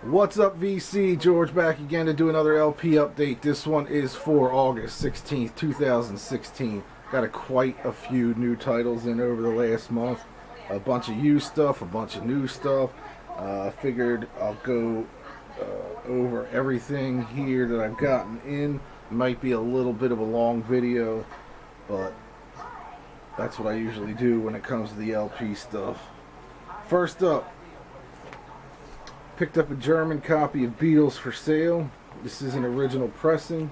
What's up, VC? George back again to do another LP update. This one is for August 16th, 2016. Got quite a few new titles in over the last month. A bunch of used stuff, a bunch of new stuff. Figured I'll go over everything here that I've gotten in. It might be a little bit of a long video, but that's what I usually do when it comes to the LP stuff. First up, picked up a German copy of Beatles for sale. This is an original pressing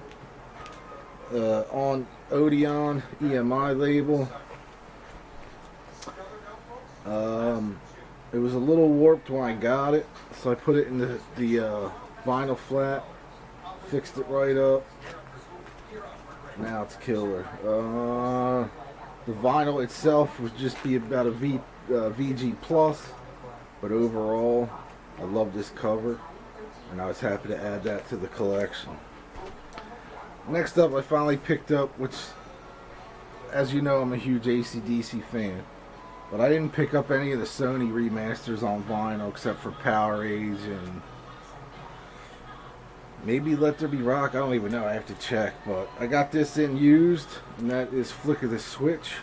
on Odeon EMI label. It was a little warped when I got it, so I put it in the vinyl flat, fixed it right up. Now it's killer. The vinyl itself would just be about a VG plus, but overall I love this cover, and I was happy to add that to the collection. Next up, I finally picked up, which, as you know, I'm a huge AC/DC fan, but I didn't pick up any of the Sony remasters on vinyl except for Power Age and maybe Let There Be Rock. I don't even know, I have to check, but I got this in used, and that is Flick of the Switch.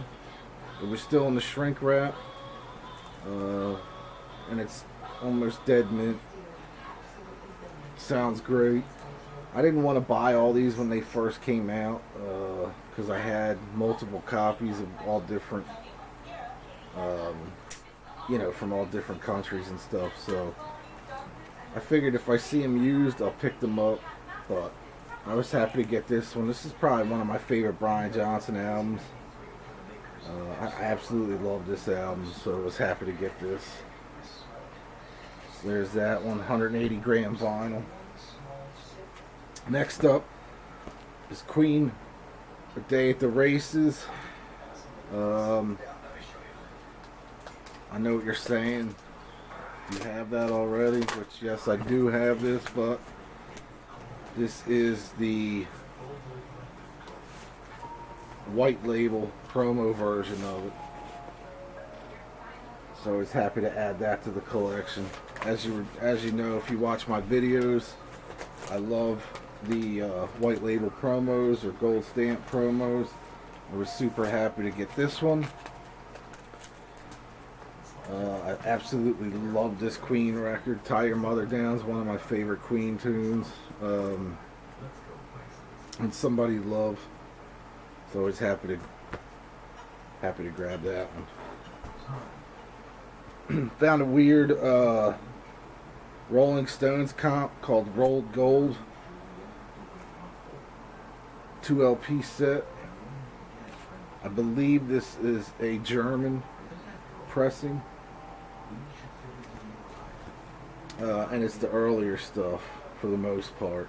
It was still in the shrink wrap, and it's almost dead mint. Sounds great. I didn't want to buy all these when they first came out because I had multiple copies of all different from all different countries and stuff, so I figured if I see them used I'll pick them up. But I was happy to get this one. This is probably one of my favorite Brian Johnson albums. I absolutely love this album, so I was happy to get this. There's that one, 180 gram vinyl. Next up is Queen, A Day at the Races. I know what you're saying. You have that already, which yes, I do have this, but this is the white label promo version of it. So I was happy to add that to the collection. As you know, if you watch my videos, I love the white label promos or gold stamp promos. I was super happy to get this one. I absolutely love this Queen record. Tie Your Mother Down is one of my favorite Queen tunes, and Somebody Love. So I was happy to grab that one. Found a weird Rolling Stones comp called Rolled Gold 2 LP set. I believe this is a German pressing, and it's the earlier stuff for the most part.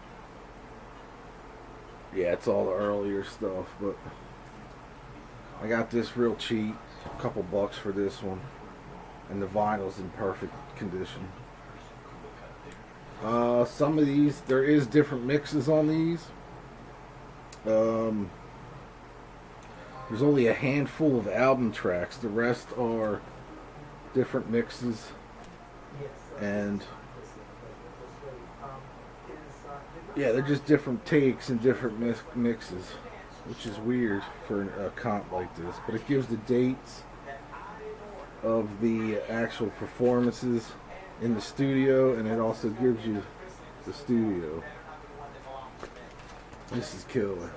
Yeah, it's all the earlier stuff, but I got this real cheap, a couple bucks for this one, and the vinyl's in perfect condition. Some of these, there is different mixes on these. There's only a handful of album tracks. The rest are different mixes, and yeah, they're just different takes and different mixes, which is weird for a comp like this, but it gives the dates of the actual performances in the studio, and it also gives you the studio. This is killer.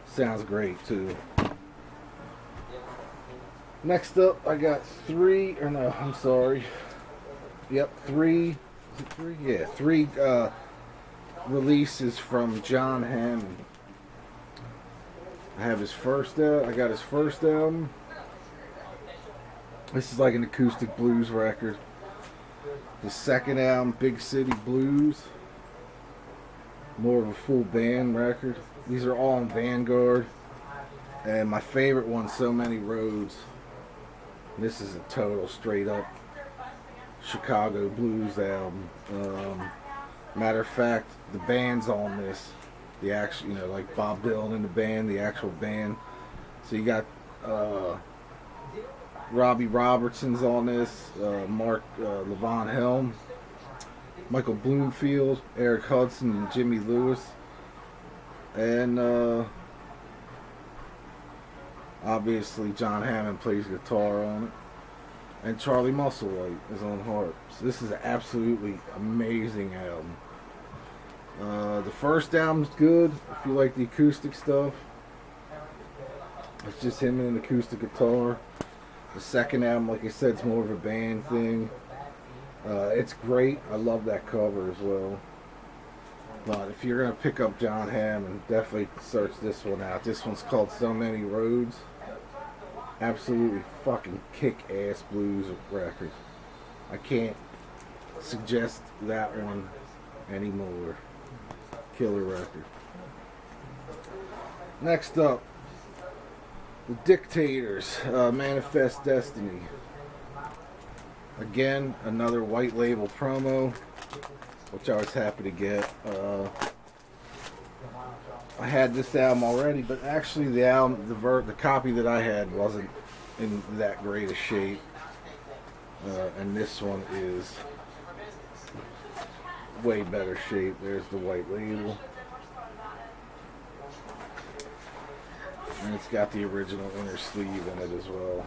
Sounds great too. Next up, I got three releases from John Hammond. I have his first I got his first album. This is like an acoustic blues record. His second album, Big City Blues, more of a full band record. These are all on Vanguard. And my favorite one, So Many Roads. This is a total straight up Chicago blues album. Matter of fact, the band's on this. The actual, like Bob Dylan in the band, the actual band. So you got Robbie Robertson's on this, Mark Levon Helm, Michael Bloomfield, Eric Hudson, and Jimmy Lewis. And obviously John Hammond plays guitar on it. And Charlie Musselwhite is on harp. So this is an absolutely amazing album. The first album's good if you like the acoustic stuff. It's just him and an acoustic guitar. The second album, like I said, it's more of a band thing. It's great. I love that cover as well. But if you're going to pick up John Hammond, definitely search this one out. This one's called So Many Roads. Absolutely fucking kick-ass blues record. I can't suggest that one anymore. Killer record. Next up, The Dictators, Manifest Destiny. Again, another white label promo, which I was happy to get. I had this album already, but actually the album, the copy that I had wasn't in that great a shape. And this one is way better shape. There's the white label. And it's got the original inner sleeve in it as well,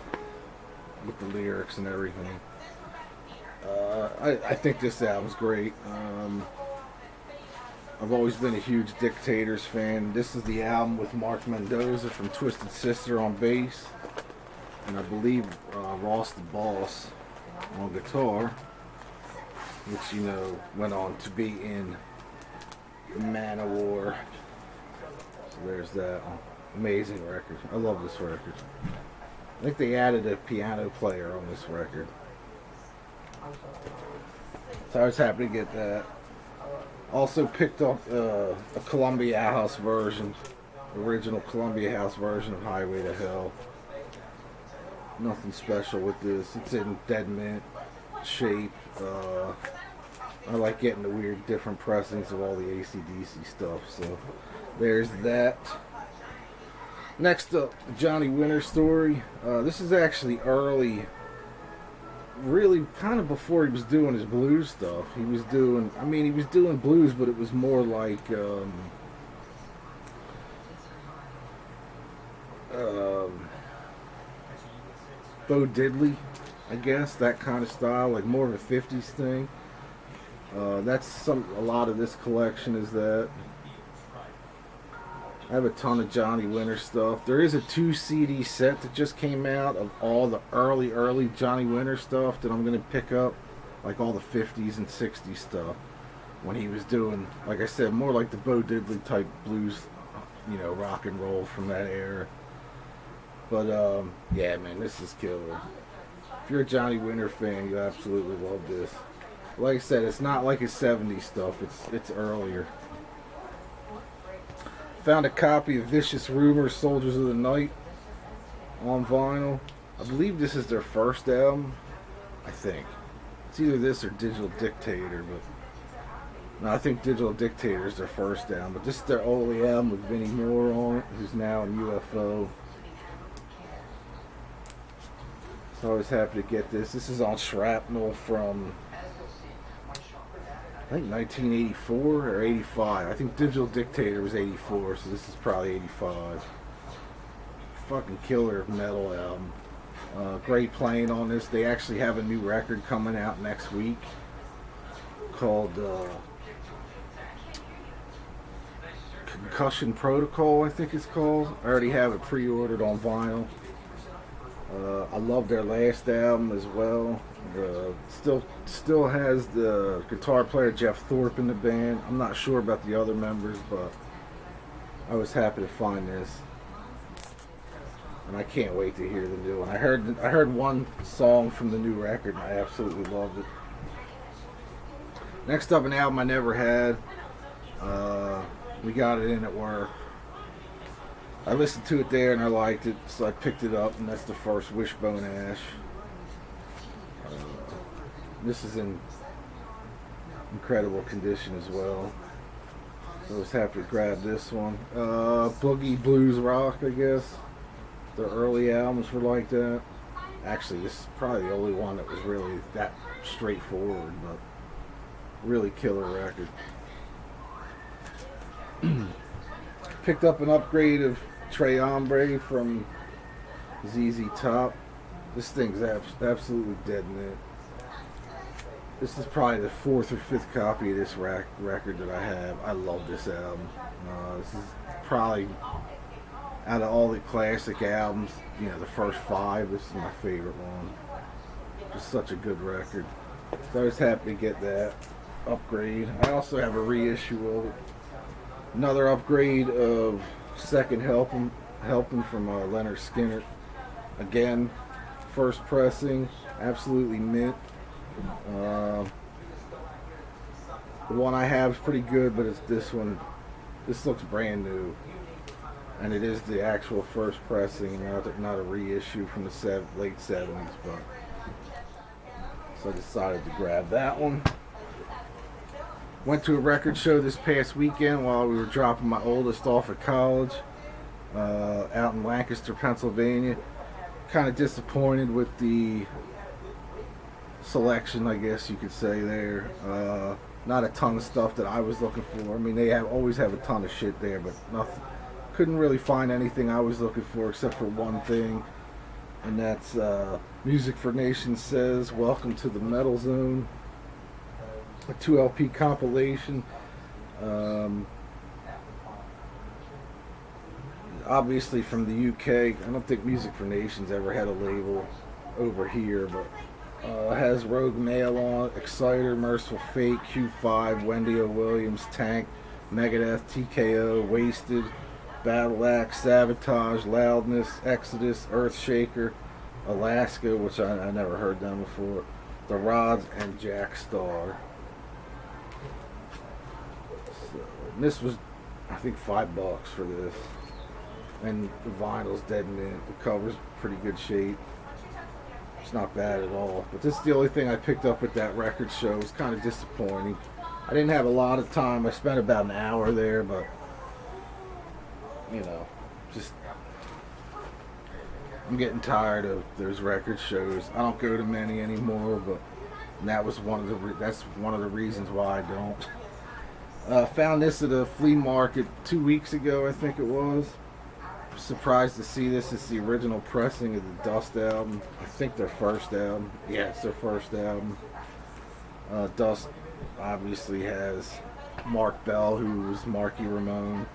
with the lyrics and everything. I think this album's great. I've always been a huge Dictators fan. This is the album with Mark Mendoza from Twisted Sister on bass, and I believe Ross the Boss on guitar, which, you know, went on to be in Manowar. So there's that. Amazing record. I love this record. I think they added a piano player on this record, so I was happy to get that. Also picked up a Columbia House version, original Columbia House version of Highway to Hell. Nothing special with this. It's in dead mint shape. I like getting the weird different pressings of all the AC/DC stuff, so there's that. Next up, the Johnny Winter story. This is actually early, really kind of before he was doing his blues stuff. He was doing blues, but it was more like Bo Diddley, I guess, that kind of style, like more of a 50s thing. That's a lot of this collection is that. I have a ton of Johnny Winter stuff. There is a 2 CD set that just came out of all the early Johnny Winter stuff that I'm going to pick up, like all the 50s and 60s stuff, when he was doing, like I said, more like the Bo Diddley type blues, you know, rock and roll from that era. But yeah, man, this is killer. If you're a Johnny Winter fan, you absolutely love this. Like I said, it's not like his 70s stuff. It's earlier. Found a copy of Vicious Rumors, Soldiers of the Night on vinyl. I believe this is their first album. I think it's either this or Digital Dictator, but no, I think Digital Dictator is their first album. But this is their only album with Vinnie Moore on it, who's now in UFO. So I was happy to get this. This is on Shrapnel from, I think, 1984 or 85. I think Digital Dictator was 84, so this is probably 85. Fucking killer metal album. Great playing on this. They actually have a new record coming out next week called Concussion Protocol, I think it's called. I already have it pre-ordered on vinyl. I love their last album as well. Still has the guitar player Jeff Thorpe in the band. I'm not sure about the other members, but I was happy to find this, and I can't wait to hear the new one. I heard one song from the new record, and I absolutely loved it. Next up, an album I never had. We got it in at work. I listened to it there and I liked it, so I picked it up, and that's the first Wishbone Ash. This is in incredible condition as well, so I was happy to grab this one. Boogie Blues Rock, I guess. The early albums were like that. Actually, this is probably the only one that was really that straightforward, but Really killer record. Picked up an upgrade of Trey Ombre from ZZ Top. This thing's absolutely dead mint. This is probably the 4th or 5th copy of this record that I have. I love this album. This is probably, out of all the classic albums, you know, the first 5, this is my favorite one. Just such a good record. So I was happy to get that upgrade. I also have a reissue of it. Another upgrade of Second Helpin' from Leonard Skinner. Again, first pressing, absolutely mint. The one I have is pretty good, but it's this one. This looks brand new, and it is the actual first pressing, not a reissue from the late 70s. But so I decided to grab that one. Went to a record show this past weekend while we were dropping my oldest off at college, out in Lancaster, Pennsylvania. Kind of disappointed with the selection, I guess you could say there. Not a ton of stuff that I was looking for. I mean, they always have a ton of shit there, but nothing. Couldn't really find anything I was looking for except for one thing, and that's Music for Nations Says Welcome to the Metal Zone, a 2 LP compilation. Obviously from the UK. I don't think Music for Nations ever had a label over here, but has Rogue Mail on, Exciter, Merciful Fate, Q5, Wendy O. Williams, Tank, Megadeth, TKO, Wasted, Battle Axe, Sabotage, Loudness, Exodus, Earthshaker, Alaska, which I never heard them before, The Rods, and Jack Star. So, this was, I think, $5 for this. And the vinyl's dead mint. The cover's pretty good shape. It's not bad at all. But this is the only thing I picked up at that record show. It was kind of disappointing. I didn't have a lot of time. I spent about an hour there, but you know, just I'm getting tired of those record shows. I don't go to many anymore, but that's one of the reasons why I don't. Found this at a flea market 2 weeks ago, I think it was. Surprised to see this. It's the original pressing of the Dust album. I think their first album. Yeah, it's their first album. Dust obviously has Mark Bell, who was Marky Ramone.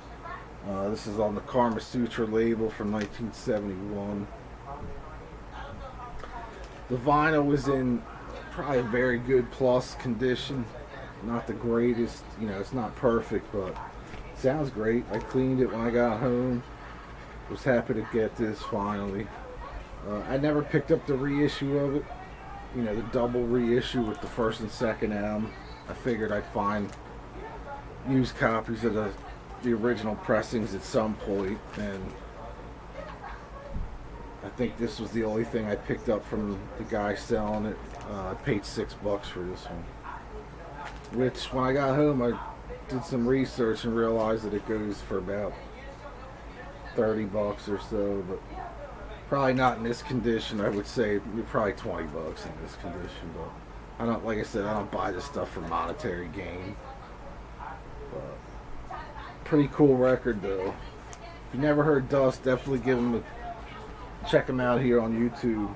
This is on the Karma Sutra label from 1971. The vinyl was in probably a very good plus condition. Not the greatest, you know, it's not perfect, but it sounds great. I cleaned it when I got home. Was happy to get this finally. I never picked up the reissue of it, you know, the double reissue with the first and second album. I figured I'd find used copies of the original pressings at some point, and I think this was the only thing I picked up from the guy selling it. I paid $6 for this one, which when I got home I did some research and realized that it goes for about $30 or so, but probably not in this condition. I would say probably $20 in this condition, but I don't, like I said, I don't buy this stuff for monetary gain. But pretty cool record though. If you never heard Dust, definitely check them out here on YouTube.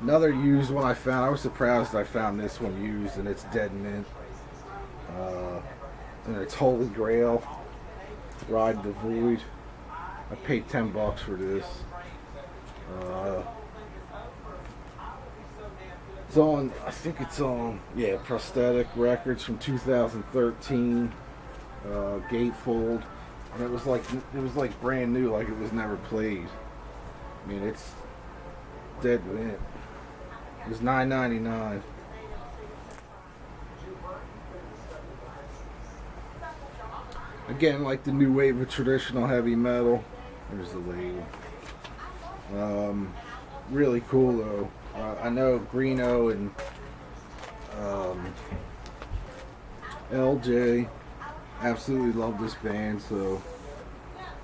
Another used one I found. I was surprised I found this one used, and it's dead mint. And it's Holy Grail, Ride the Void. I paid $10 for this. It's on, I think it's on, yeah, Prosthetic Records from 2013. Gatefold. And it was like brand new, like it was never played. I mean, it's dead mint. It was $9.99. Again, like the new wave of traditional heavy metal. There's the label. Really cool though. I know Greeno and LJ absolutely love this band, so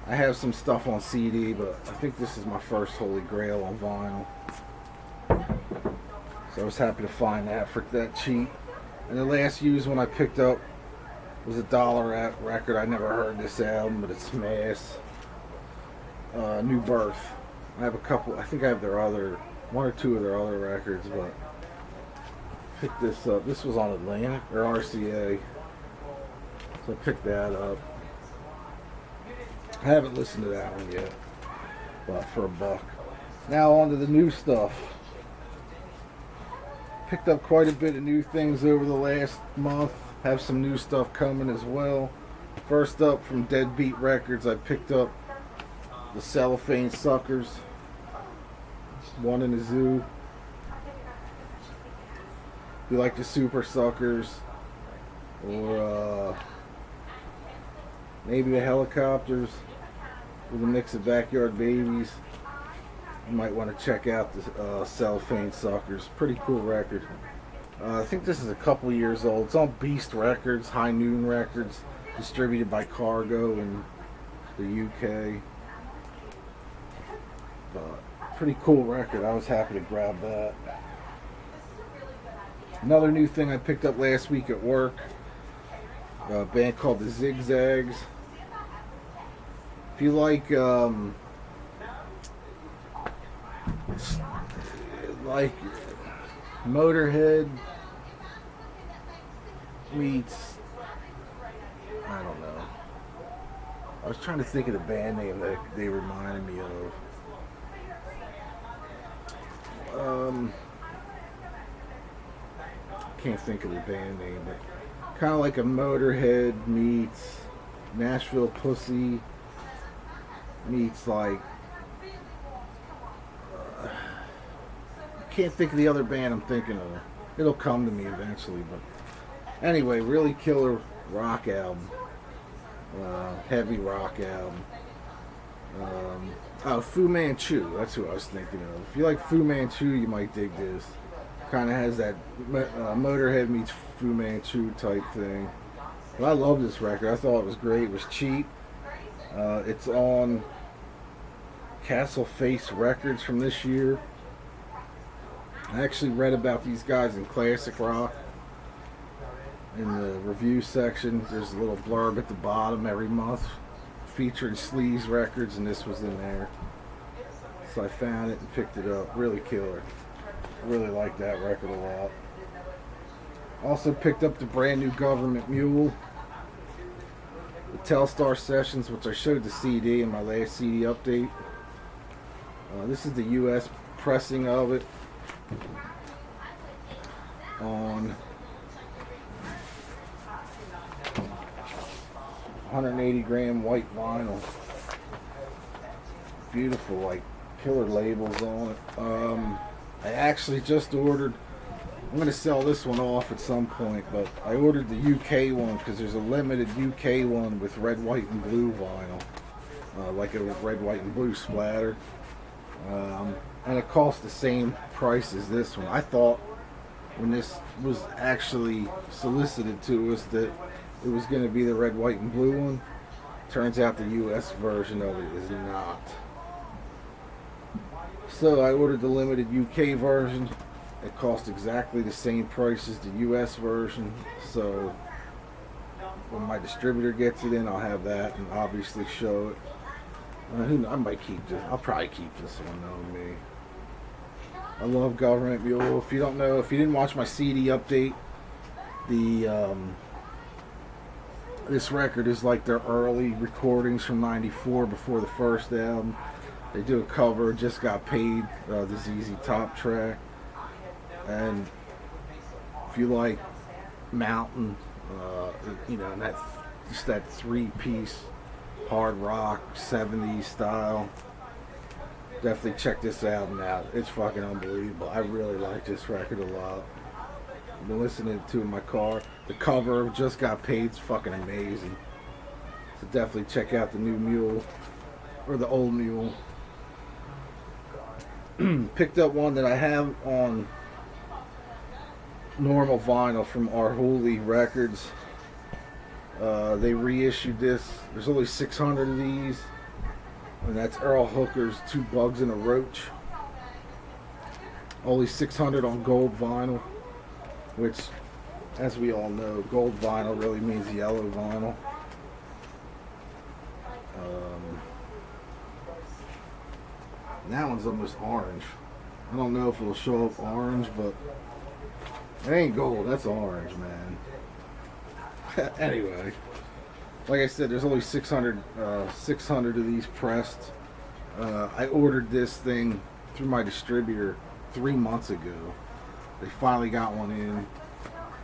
I have some stuff on CD, but I think this is my first Holy Grail on vinyl. So I was happy to find that for that cheap. And the last used one I picked up was a dollar record. I never heard this album, but it's Mass. New Birth. I have a couple. I think I have one or two of their other records, but picked this up. This was on Atlantic or RCA, so I picked that up. I haven't listened to that one yet, but for $1. Now on to the new stuff. Picked up quite a bit of new things over the last month. Have some new stuff coming as well. First up, from Deadbeat Records, I picked up the Cellophane Suckers. One in a zoo. If you like the Super Suckers, or maybe the Helicopters with a mix of Backyard Babies, you might want to check out the Cellophane Suckers. Pretty cool record. I think this is a couple years old. It's on Beast Records, High Noon Records, distributed by Cargo in the UK. Pretty cool record. I was happy to grab that. Another new thing I picked up last week at work, a band called the Zigzags. If you like Motorhead meets, I don't know. I was trying to think of the band name that they reminded me of. Can't think of the band name, but kind of like a Motorhead meets Nashville Pussy meets like I can't think of the other band I'm thinking of. It'll come to me eventually, but anyway, really killer rock album, heavy rock album. Fu Manchu, that's who I was thinking of. If you like Fu Manchu, you might dig this. Kind of has that Motorhead meets Fu Manchu type thing. But I love this record. I thought it was great. It was cheap. It's on Castle Face Records from this year. I actually read about these guys in Classic Rock in the review section. There's a little blurb at the bottom every month featuring Sleaze Records, and this was in there. So I found it and picked it up. Really killer. I really like that record a lot. Also picked up the brand new Government Mule, the Telstar Sessions, which I showed the CD in my last CD update. This is the US pressing of it on 180 gram white vinyl. Beautiful, like killer labels on it. I actually just ordered, I'm going to sell this one off at some point, but I ordered the UK one because there's a limited UK one with red, white, and blue vinyl, like a red, white, and blue splatter. And it costs the same price as this one. I thought when this was actually solicited to us that it was going to be the red, white, and blue one. Turns out the US version of it is not. So I ordered the limited UK version. It cost exactly the same price as the US version. So when my distributor gets it in, I'll have that and obviously show it. I might keep this. I'll probably keep this one, knowing me. I love Government Mule. If you don't know, if you didn't watch my CD update, this record is like their early recordings from '94 before the first album. They do a cover, Just Got Paid, the ZZ Top track. And if you like Mountain, and that three-piece hard rock 70s style, definitely check this album out. It's fucking unbelievable. I really like this record a lot. I've been listening to it in my car. The cover of Just Got Paid is fucking amazing. So definitely check out the new Mule, or the old Mule. Picked up one that I have on normal vinyl from Arhoolie Records. They reissued this. There's only 600 of these, and that's Earl Hooker's Two Bugs and a Roach. Only 600 on gold vinyl, which As we all know, gold vinyl really means yellow vinyl. That one's almost orange. I don't know if it'll show up orange, but it ain't gold, that's orange, man. Anyway, like I said, there's only 600 of these pressed. I ordered this thing through my distributor 3 months ago. They finally got one in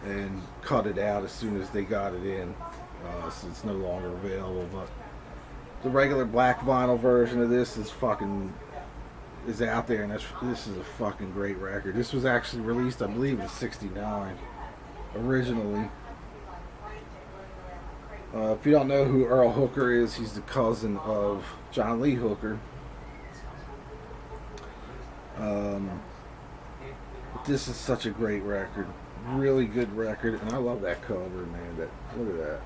and cut it out as soon as they got it in, so it's no longer available. But the regular black vinyl version of this is out there, and this is a fucking great record. This was actually released, I believe, in '69 originally. If you don't know who Earl Hooker is, he's the cousin of John Lee Hooker. This is such a great record, really good record, and I love that cover, man. Look at that.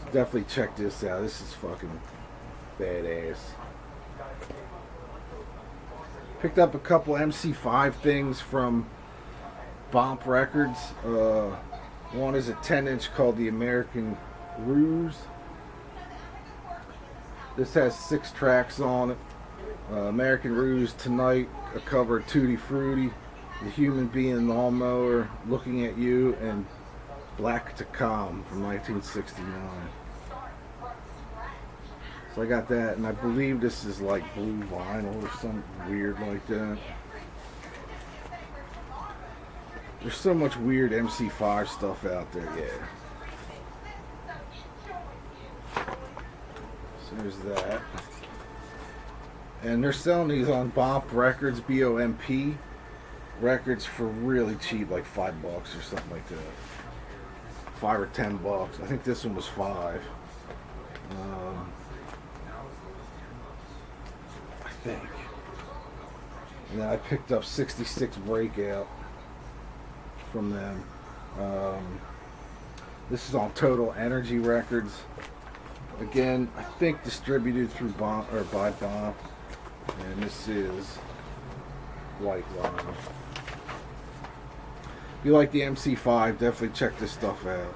So definitely check this out. This is fucking badass. Picked up a couple MC5 things from Bomp Records. One is a 10-inch called the American Ruse. This has 6 tracks on it. American Ruse, Tonight, a cover of Tutti Frutti, The Human Being Lawnmower, Looking at You, and Black to Calm from 1969. So I got that, and I believe this is like blue vinyl or something weird like that. There's so much weird MC5 stuff out there, yeah. So there's that. And they're selling these on Bomp Records, BOMP Records, for really cheap, like $5 or something like that. $5 or $10. I think this one was $5. I think. And then I picked up 66 Breakout from them. This is on Total Energy Records. Again, I think distributed through Bomp or by Bomp. And this is white vinyl. If you like the MC5, definitely check this stuff out.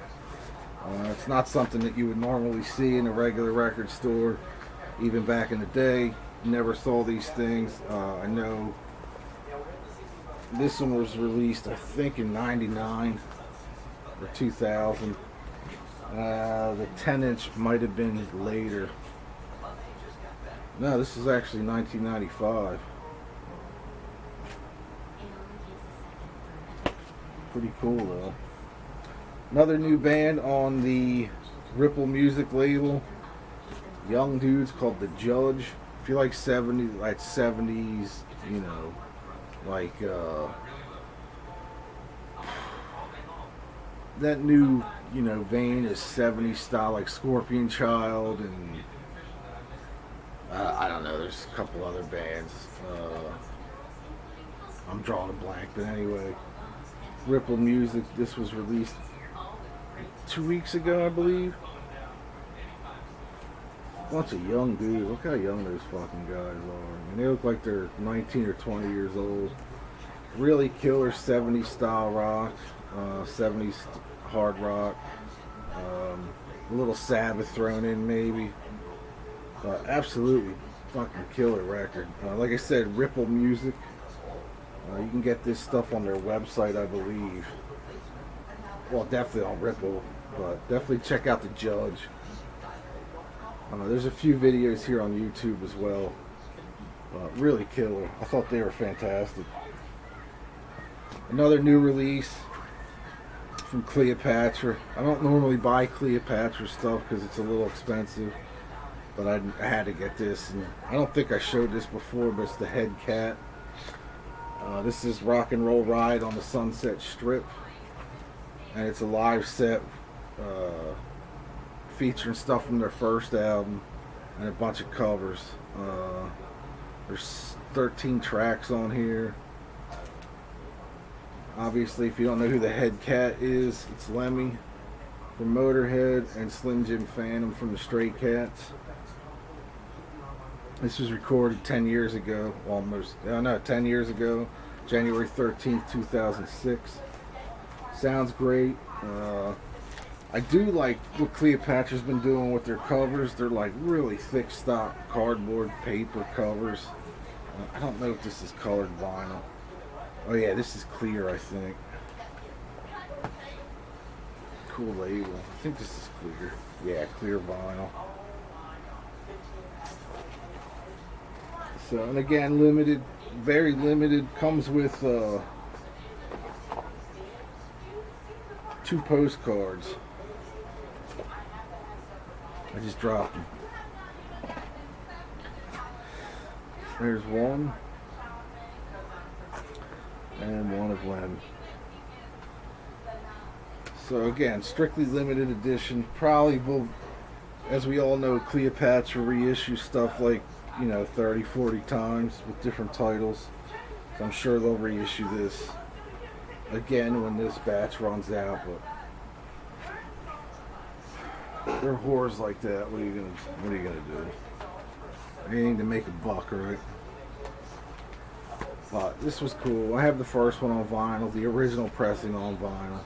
It's not something that you would normally see in a regular record store. Even back in the day, never saw these things. I know this one was released, I think, in '99 or 2000. The 10-inch might have been later. No, this is actually 1995. Pretty cool, though. Another new band on the Ripple Music label. Young dudes called The Judge. If you like 70s, you know, like that new, you know, vein is 70s style, like Scorpion Child, and I don't know, there's a couple other bands. I'm drawing a blank, but anyway, Ripple Music. This was released 2 weeks ago, I believe. Bunch of young dudes. Look how young those fucking guys are. I mean, they look like they're 19 or 20 years old. Really killer 70s style rock, 70s hard rock. A little Sabbath thrown in maybe. Absolutely fucking killer record. Like I said, Ripple Music. You can get this stuff on their website, I believe. Well, definitely on Ripple, but definitely check out The Judge. There's a few videos here on YouTube as well. Really killer. I thought they were fantastic. Another new release from Cleopatra. I don't normally buy Cleopatra stuff because it's a little expensive, but I had to get this. And I don't think I showed this before, but it's the Head Cat. This is Rock and Roll Ride on the Sunset Strip, and it's a live set featuring stuff from their first album and a bunch of covers. There's 13 tracks on here. Obviously, if you don't know who the Head Cat is, it's Lemmy from Motorhead and Slim Jim Phantom from the Stray Cats. This was recorded 10 years ago, almost. 10 years ago, January 13th, 2006. Sounds great. I do like what Cleopatra's been doing with their covers. They're like really thick stock cardboard paper covers. I don't know if this is colored vinyl. Oh yeah, this is clear, I think. Cool label. I think this is clear. Yeah, clear vinyl. So, and again, limited, very limited. Comes with 2 postcards. I just dropped them. There's one. And one of Len. So again, strictly limited edition. Probably will, as we all know, Cleopatra reissue stuff like, 30, 40 times with different titles. So I'm sure they'll reissue this again when this batch runs out, but they're whores like that. What are you gonna do? Anything to make a buck, right? But this was cool. I have the first one on vinyl, the original pressing on vinyl,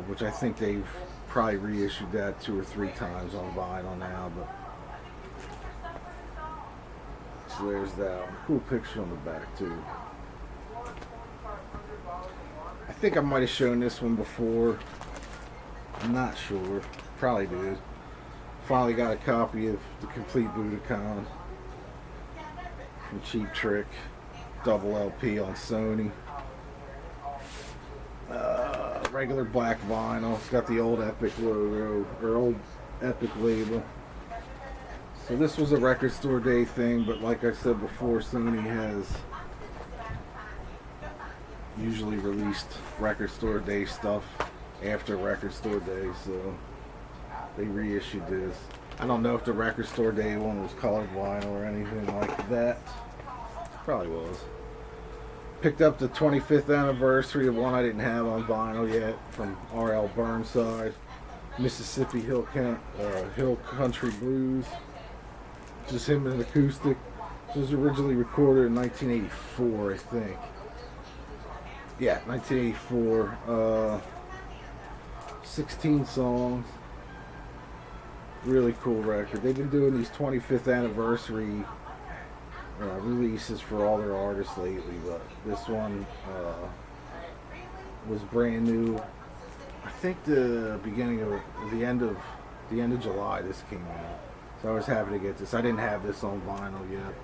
which I think they've probably reissued that 2 or 3 times on vinyl now. But so there's that one. Cool picture on the back too. I think I might have shown this one before. I'm not sure. Probably did. Finally got a copy of the complete Budokan from Cheap Trick. Double LP on Sony. Regular black vinyl. It's got the old Epic logo, or old Epic label. So this was a Record Store Day thing, but like I said before, Sony has usually released Record Store Day stuff after Record Store Day, so they reissued this. I don't know if the Record Store Day one was colored vinyl or anything like that. Probably was. Picked up the 25th anniversary of one I didn't have on vinyl yet from R.L. Burnside, Mississippi Hill Country Blues. Just him in an acoustic. It was originally recorded in 1984, I think. Yeah, 1984. 16 songs. Really cool record. They've been doing these 25th anniversary releases for all their artists lately, but this one was brand new. I think the end of July this came out. So I was happy to get this. I didn't have this on vinyl yet.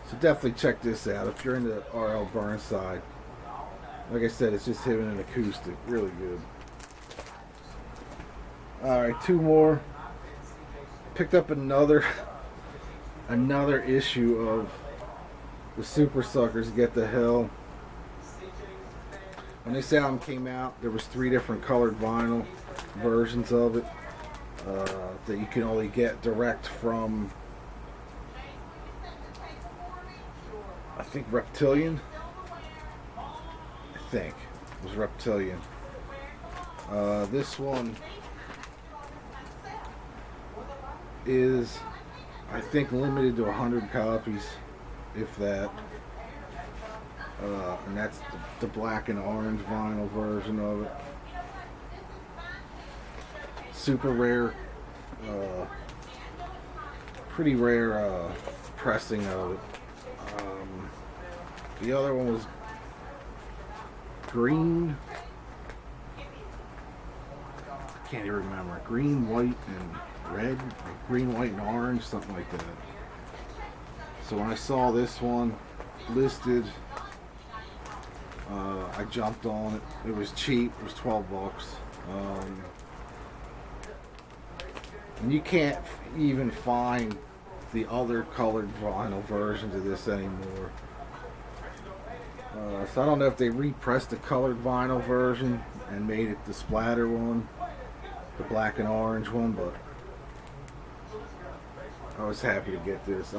So definitely check this out if you're into R.L. Burnside. Like I said, it's just him in an acoustic. Really good. Alright, 2 more. Picked up another issue of the Super Suckers Get the Hell. When this album came out, there was 3 different colored vinyl versions of it that you can only get direct from, I think, Reptilian. I think it was Reptilian. This one is, I think, limited to 100 copies, if that. And that's the black and orange vinyl version of it. Super rare, pretty rare pressing of it. The other one was green. I can't even remember. Green, white, and red. Green, white, and orange, something like that. So when I saw this one listed, I jumped on it. It was cheap. It was $12. And you can't even find the other colored vinyl versions of this anymore. So I don't know if they repressed the colored vinyl version and made it the splatter one, the black and orange one, but I was happy to get this.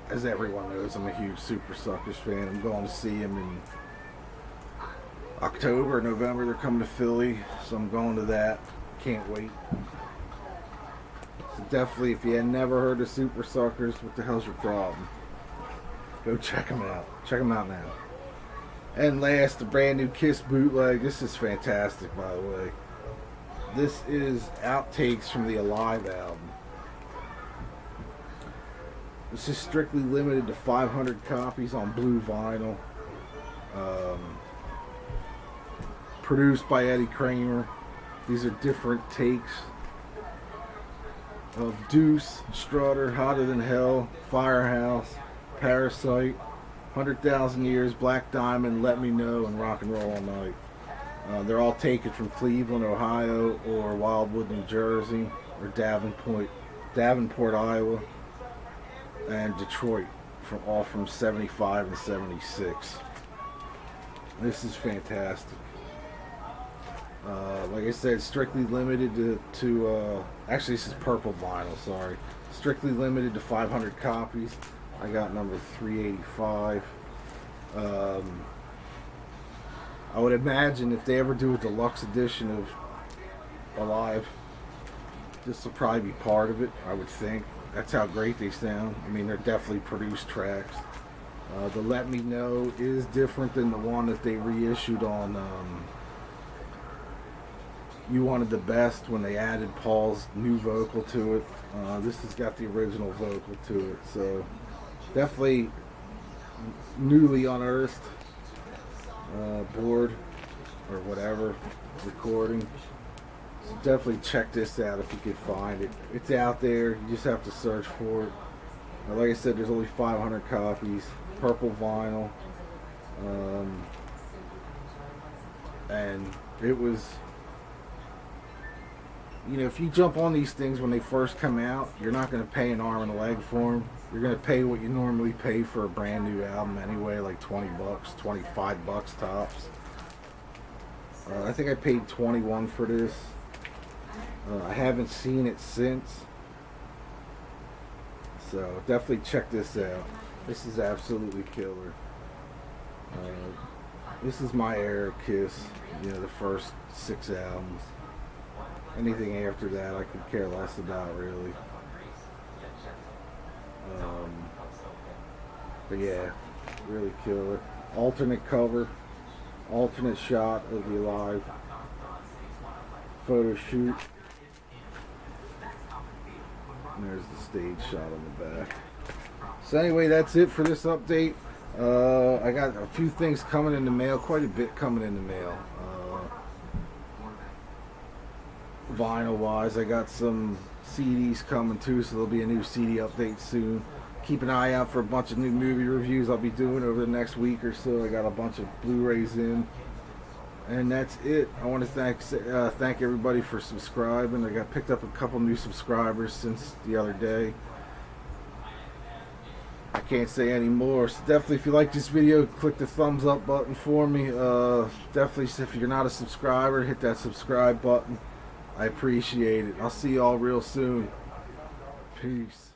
As everyone knows, I'm a huge Super Suckers fan. I'm going to see them in October, November. They're coming to Philly, so I'm going to that. Can't wait. So definitely, if you had never heard of Super Suckers, what the hell's your problem? Go check them out. Check them out now. And last, the brand new Kiss bootleg. This is fantastic, by the way. This is outtakes from the Alive album. This is strictly limited to 500 copies on blue vinyl. Produced by Eddie Kramer. These are different takes of Deuce, Strutter, Hotter Than Hell, Firehouse, Parasite, 100,000 Years, Black Diamond, Let Me Know, and Rock and Roll All Night. They're all taken from Cleveland, Ohio, or Wildwood, New Jersey, or Davenport, Iowa, and Detroit, all from 75 and 76. This is fantastic. Like I said, strictly limited to actually this is purple vinyl, sorry. Strictly limited to 500 copies. I got number 385. I would imagine if they ever do a deluxe edition of Alive, this will probably be part of it, I would think. That's how great they sound. I mean, they're definitely produced tracks. The Let Me Know is different than the one that they reissued on You Wanted the Best when they added Paul's new vocal to it. This has got the original vocal to it, so definitely newly unearthed board or whatever recording. So definitely check this out if you can find it. It's out there, you just have to search for it. Like I said, there's only 500 copies, purple vinyl, and it was, you know, if you jump on these things when they first come out, you're not going to pay an arm and a leg for them. You're going to pay what you normally pay for a brand new album anyway, like 20 bucks, 25 bucks tops. I think I paid 21 for this. I haven't seen it since. So definitely check this out. This is absolutely killer. This is my era of Kiss. You know, the first 6 albums. Anything after that I could care less about, really. But yeah, really killer. Alternate cover, alternate shot of the Alive photo shoot. And there's the stage shot on the back. So anyway, that's it for this update. I got a few things coming in the mail, quite a bit coming in the mail. Vinyl wise, I got some CDs coming too, so there'll be a new CD update soon. Keep an eye out for a bunch of new movie reviews I'll be doing over the next week or so. I got a bunch of Blu-rays in, and that's it. I want to thank everybody for subscribing. I got picked up a couple new subscribers since the other day. I can't say any more. So definitely, if you like this video, click the thumbs up button for me. Definitely, if you're not a subscriber, hit that subscribe button. I appreciate it. I'll see y'all real soon. Peace.